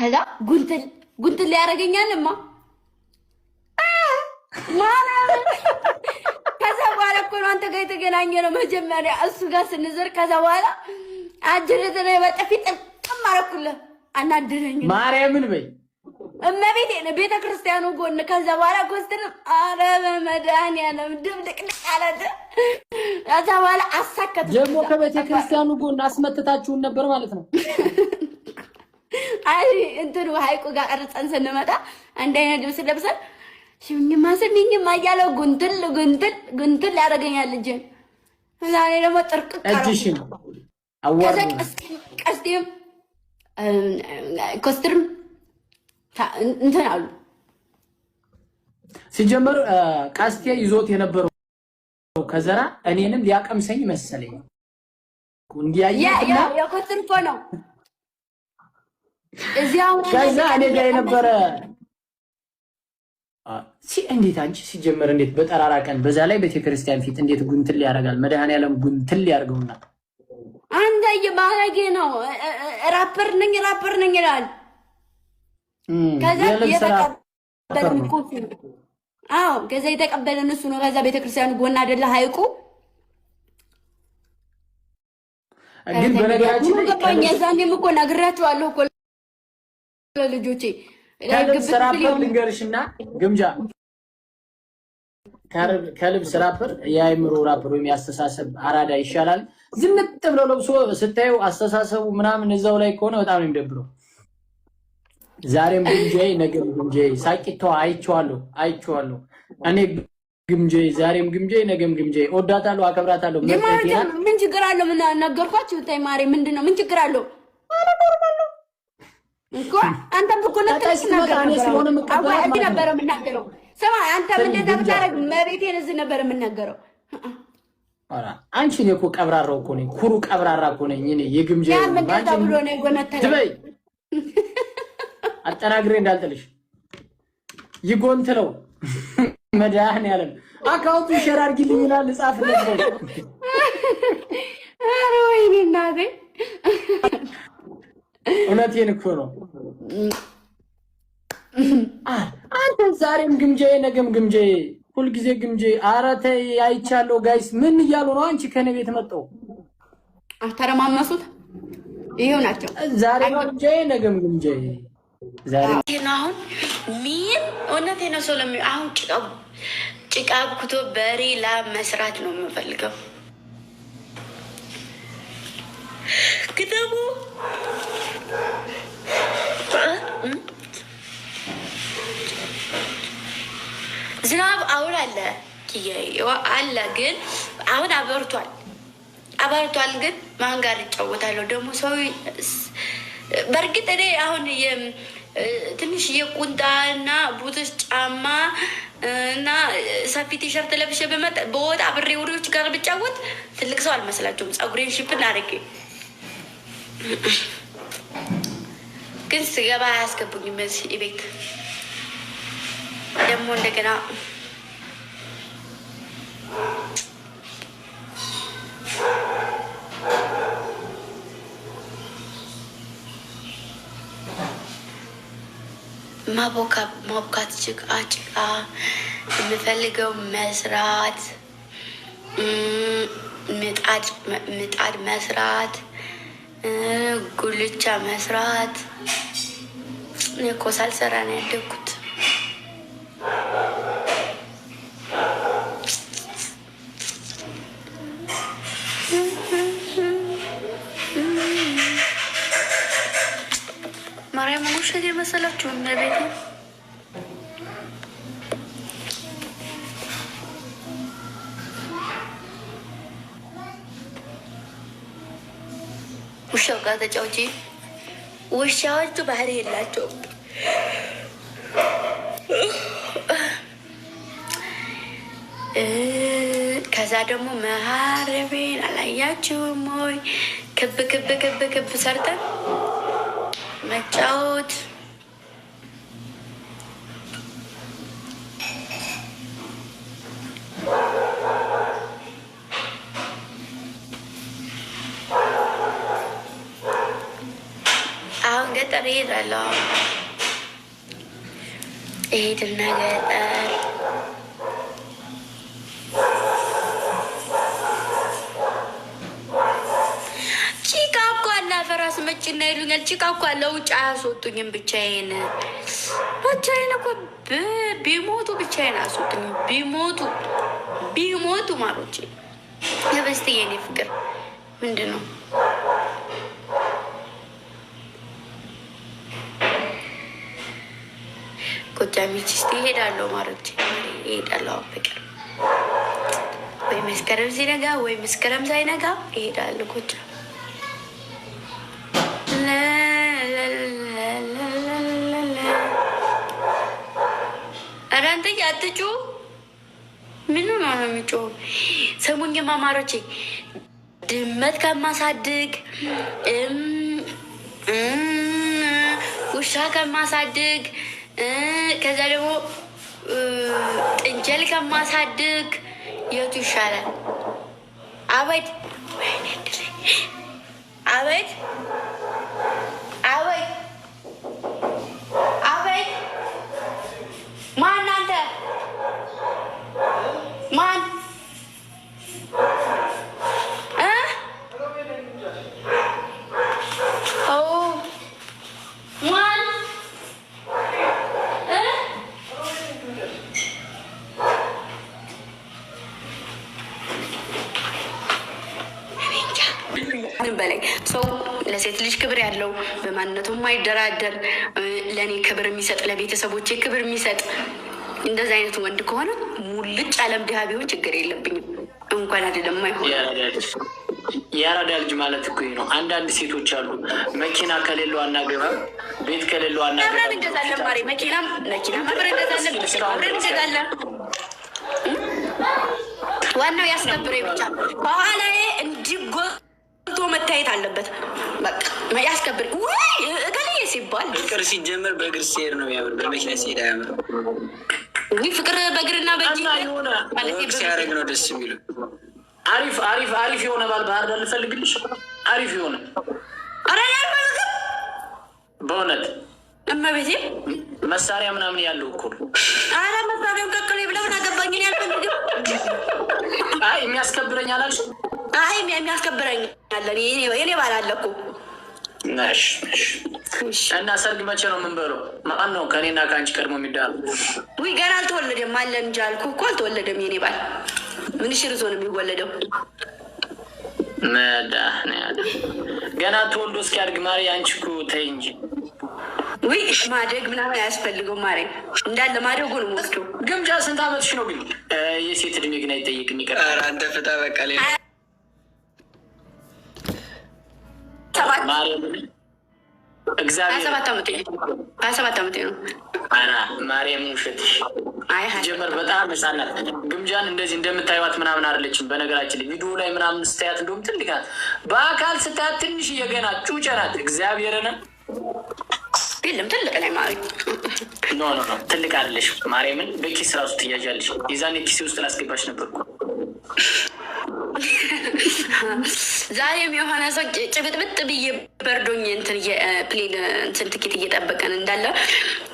ከዛ ጉንትል ያደርገኛልማ ከዛ በኋላ እኮ ነው አንተ ጋር የተገናኘነው መጀመሪያ እሱ ጋር ስንዘር ከዛ በኋላ አጅሬት ነው በጥፊ ጥም አደረኩልህ አናደረኝ ማርያምን በይ እመቤቴ ቤተ ክርስቲያኑ ጎን ከዛ በኋላ ጎስተን አረ በመድኃኒዓለም ድብልቅልቅ አለች ከዛ በኋላ አሳከተ ደግሞ ከቤተ ክርስቲያኑ ጎን አስመትታችሁን ነበር ማለት ነው አይ እንትኑ ሀይቁ ጋር ቀርጸን ስንመጣ አንድ አይነት ልብስ ለብሰን ሽኝማ ስንኝማ እያለው ጉንትል ያደርገኛል ልጅ ዛሬ ደግሞ ጥርቅቅ እጅሽን አዋር ቀስቴም ኮስትርም እንትን አሉ ሲጀመር ቀስቴ ይዞት የነበረው ከዘራ እኔንም ሊያቀምሰኝ መሰለኝ እንዲያየና የኮስትር እኮ ነው እዚያው ከዛ እኔ ጋር የነበረ እንዴት አንቺ ሲጀመር እንዴት በጠራራ ቀን በዛ ላይ ቤተክርስቲያን ፊት እንዴት ጉንትል ያደርጋል መድኃኒዓለም ጉንትል ያርገውና አንተ የባለጌ ነው ራፐር ነኝ ይላል ከዛ የተቀበለን ኮፊ አዎ ከዛ የተቀበለን እሱ ነው ከዛ ቤተክርስቲያኑ ጎን አይደለ ሀይቁ ግን በነገራችን ላይ ከዛኔም እኮ ነግራቸዋለሁ እኮ ለልጆቼ ከልብስ ራፐር ልንገርሽና ግምጃ ከልብስ ራፐር የአይምሮ ራፐር ወይም ያስተሳሰብ አራዳ ይሻላል ዝምጥ ብሎ ለብሶ ስታዩ አስተሳሰቡ ምናምን እዛው ላይ ከሆነ በጣም ነው የሚደብረው ዛሬም ግምጃዬ ነገም ግምጃዬ ሳቂቷ አይቼዋለሁ እኔ ግምጃዬ ዛሬም ግምጃዬ ነገም ግምጃዬ ወዳታለሁ አከብራታለሁ ምን ችግር አለው ምን ነገርኳችሁ ታይ ማሬ ምንድነው ምን ችግር አለው እንኳ አንተ ብኮነከስ ነበር የምናገረው ስማ አንተ ምን እንደምታረግ መቤቴን እዚህ ነበር የምናገረው አንቺ ነኝ እኮ ቀብራራው እኮ ነኝ ኩሩ ቀብራራ እኮ ነኝ እኔ የግምጃ ማንቺ ብሎ ነው የጎነተለ ትበይ አጠራግሬ እንዳልጥልሽ ይጎንትለው መድኃኒዓለም አካውንቱ ሼር አድርጊልኝና ልጻፍለት ነው ኧረ ወይኔ እናቴ እውነቴን እኮ ነው አንተ ዛሬም ግምጃዬ ነገም ግምጃዬ ሁልጊዜ ግምጃዬ ኧረ ተይ አይቻለሁ ጋይስ ምን እያሉ ነው አንቺ ከኔ ቤት መጣው አተረማመሱት ይሄው ናቸው ዛሬም ግምጃዬ ነገም ግምጃዬ ዛሬ አሁን ምን እውነቴን ነው ሰው አሁን ጭቃ ብኩቶ በሬ መስራት ነው የምፈልገው ክተቡ ዝናብ አሁን አለ ግን አሁን አበርቷል ግን ማን ጋር እጫወታለሁ ደግሞ ሰው በርግጥ እኔ አሁን ትንሽ የቁንጣና ቡትስ ጫማ እና ሰፊ ቲሸርት ለብሼ በወጣ አብሬ ወሬዎች ጋር ብጫወት ትልቅ ሰው አልመስላቸውም ፀጉሬን ሽፍን አድርጌ ግን ስገባ አያስገቡኝም እዚህ ቤት ደግሞ እንደገና ማቦካት ጭቃ የምፈልገው መስራት ምጣድ መስራት ጉልቻ መስራት እኮ ሳልሰራ ነው ያደግኩት ማርያም ሙሽት የመሰላችሁ እና ቤት ውሻው ጋር ተጫውቼ ውሻዎቹ ባህሪ የላቸውም ከዛ ደግሞ መሀረቤን አላያችሁም ወይ ክብ ክብ ክብ ክብ ሰርተን መጫወት አሁን ገጠር እሄዳለሁ። እሄድና ገጠር ጭቃ እኮ አለ። ፈራስ መጭና ይሉኛል። ጭቃ እኮ አለ። ውጭ አያስወጡኝም። ብቻዬን እኮ ቢሞቱ ብቻዬን አያስወጡኝም። ቢሞቱ ማሮቼ የበስት የኔ ፍቅር ምንድን ነው? ጎጃሚች እስቲ እሄዳለሁ ማሮቼ እሄዳለሁ። ፍቅር ወይ መስከረም ሲነጋ ወይ መስከረም ሳይነጋ እሄዳለሁ ጎጃም። ኧረ አንተ አትጩ። ምን ነው የሚጮህ? ሰሙኝ ማማሮቼ። ድመት ከማሳድግ ውሻ ከማሳድግ ከዛ ደግሞ ጥንቸል ከማሳድግ የቱ ይሻላል? አቤት አቤት አቤት አቤት። ማን አንተ? ማን ማን? በላይ ሰው ለሴት ልጅ ክብር ያለው በማንነቱ የማይደራደር ለእኔ ክብር የሚሰጥ ለቤተሰቦቼ ክብር የሚሰጥ እንደዚህ አይነት ወንድ ከሆነ ሙልጭ አለም ድሃ ቢሆን ችግር የለብኝም። እንኳን አይደለም አይሆን የአራዳ ልጅ ማለት እኮ ነው። አንዳንድ ሴቶች አሉ መኪና ከሌለው አናገባም፣ ቤት ከሌለው አናገባም። አብረን እንገዛለን ማሪ መኪና አብረን እንገዛለን። ዋናው ያስከብሬ ብቻ በኋላ እንዲጎቶ መታየት አለበት። በቃ ያስከብር እገሌ ሲባል ፍቅር ሲጀመር በእግር ሲሄድ ነው የሚያምር፣ በመኪና ሲሄድ አያምር። ፍቅር በእግርና በእጅ ሲያደርግ ነው ደስ የሚለው። አሪፍ የሆነ ባል ባህር ዳር ልፈልግልሽ። አሪፍ የሆነ በእውነት እመቤቴ መሳሪያ ምናምን ያለው እኮ አረ መሳሪያውን ቀቅሎ ብለውን አገባኝን ያልፈልግም። አይ የሚያስከብረኝ አላልሽ? አይ የሚያስከብረኝ አለን የኔ ባል አለ እኮ። እና ሰርግ መቼ ነው የምንበለው? ማን ነው ከኔና ከአንቺ ቀድሞ የሚዳሩ? ውይ ገና አልተወለደም አለን እንጂ አልኩህ እኮ አልተወለደም የኔ ባል። ምን ሽርዞ ነው የሚወለደው? መድኃኒዓለም ገና ተወልዶ እስኪያድግ ማሪ። አንቺ እኮ ተይ እንጂ። ውይ ማደግ ምናምን አያስፈልገው ማሪ፣ እንዳለ ማደጉ ነው የምወስደው። ግምጃ ስንት አመትሽ ነው ግን? የሴት እድሜ ግን አይጠየቅም። ይቀር አንተ ፍታ በቃ ሌላ እግዚአብሔር 27 ዓመቴ ነው። ማርያም ውሸትሽ ጀመር። በጣም ህጻናት ግምጃን እንደዚህ እንደምታዩት ምናምን አይደለችም። በነገራችን ላይ ቪዲዮ ላይ ምናምን ስታያት እንደውም ትልቅ ናት። በአካል ስታያት ትንሽ እየገና ጩጬ ናት። እግዚአብሔርን የለም ትልቅ ላይ ማሪ ኖ ትልቅ አይደለሽ። ማርያምን በኪስ ራሱ ትያዣለሽ። የዛኔ ኪሴ ውስጥ ላስገባሽ ነበርኩ። ዛሬም የሆነ ሰው ጭብጥብጥ ብዬ በርዶኝ ፕሌን ትኬት እየጠበቀን እንዳለ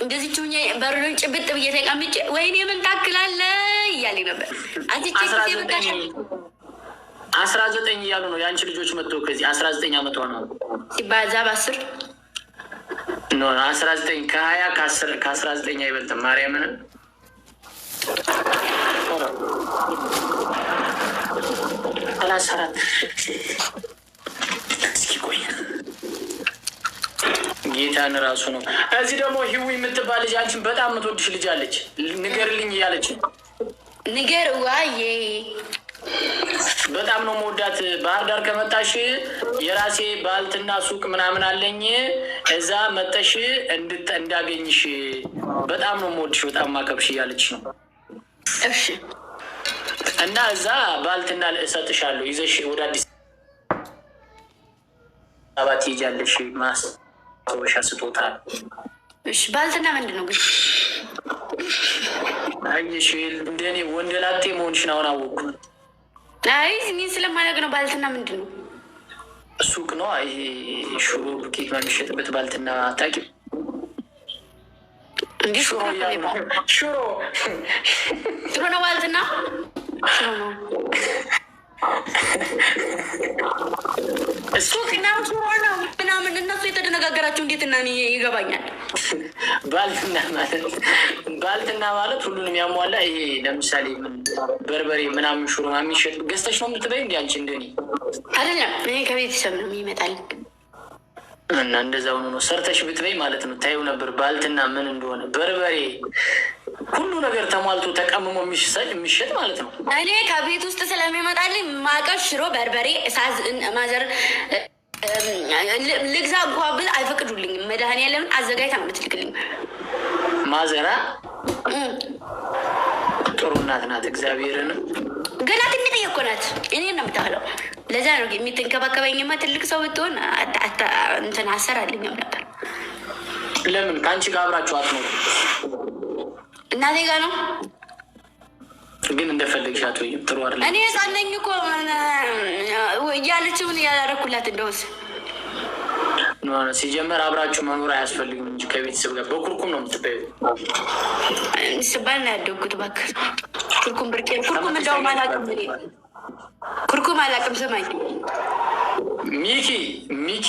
እንደዚህ ቹኛ በርዶኝ ጭብጥ ብዬ ተቀምጬ ወይኔ ምን ታክላለ እያለኝ ነበር። 19 እያሉ ነው የአንቺ ልጆች መጥቶ ከዚህ 19 ዓመቷ ነው ሲባዛ በ10 ኖ 19 ከ20 ከ19 አይበልጥም። ማርያምን አላሰራት እስኪ ቆይ ጌታን ራሱ ነው። እዚህ ደግሞ ሂዊ የምትባል ልጅ አንቺን በጣም የምትወድሽ ልጅ አለች። ንገርልኝ እያለች ንገር ዋዬ በጣም ነው መወዳት። ባህር ዳር ከመጣሽ የራሴ ባልትና ሱቅ ምናምን አለኝ እዛ መጠሽ እንዳገኝሽ በጣም ነው መወድሽ፣ በጣም ማከብሽ እያለች ነው። እሺ እና እዛ ባልትና እሰጥሻለሁ ይዘሽ ወደ አዲስ አበባ ትሄጃለሽ። ማስታወሻ ስጦታ። እሺ ባልትና ምንድን ነው ግን? አየሽ እንደኔ ወንደላጤ መሆንሽን አሁን አወቅኩ። አይ እኔ ስለማላውቅ ነው። ባልትና ምንድን ነው? ሱቅ ነው። ይሄ ሽሮ ዱቄት የሚሸጥበት ባልትና አታውቂም? እንዲህ ሽሮ ሽሮ ሽሮ ነው ባልትና ሽሮ ነው ሱቅና ሽሮ ነው ምናምን እነሱ የተደነጋገራቸው እንዴት እና ይገባኛል። ባልትና ማለት ሁሉንም ያሟላ። ይሄ ለምሳሌ በርበሬ ምናምን ሽሮ የሚሸጥ ገዝተሽ ነው የምትበይ? እንዲ አንቺ እንደኔ አይደለም፣ እኔ ከቤተሰብ ነው የሚመጣል እና እንደዛ ሆኖ ነው ሰርተሽ ብትበይ ማለት ነው። ታየው ነበር ባልትና ምን እንደሆነ። በርበሬ ሁሉ ነገር ተሟልቶ ተቀምሞ የሚሸጥ ማለት ነው። እኔ ከቤት ውስጥ ስለሚመጣልኝ ማቀፍ ሽሮ፣ በርበሬ ሳዝ ማዘር ልግዛ እንኳ ብል አይፈቅዱልኝም። መድኃኒዓለምን አዘጋጅታ ነው የምትልክልኝ። ማዘራ ጥሩ እናት ናት። እግዚአብሔርን ገና ትንሽ እኮ ናት። እኔ ነው የምታህለው። ለዛ ነው የምትንከባከበኝማ። ትልቅ ሰው ብትሆን እንትን አሰራልኝም ነበር። ለምን ከአንቺ ጋር አብራችሁ አትኖሩ? እናቴ ጋር ነው ግን እንደፈለግሻት ወይም ጥሩ አይደለም። እኔ ሳለኝ እኮ እያለችውን ያላረኩላት እንደውስ ሲጀመር አብራችሁ መኖር አያስፈልግም እንጂ ከቤተሰብ ጋር በኩርኩም ነው የምትበዩ ስባል ነው ያደጉት። እባክህ ኩርኩም ብርቄ ኩርኩም እንደውም አላውቅም። ኩርኩም አላውቅም። ስማኝ ሚኪ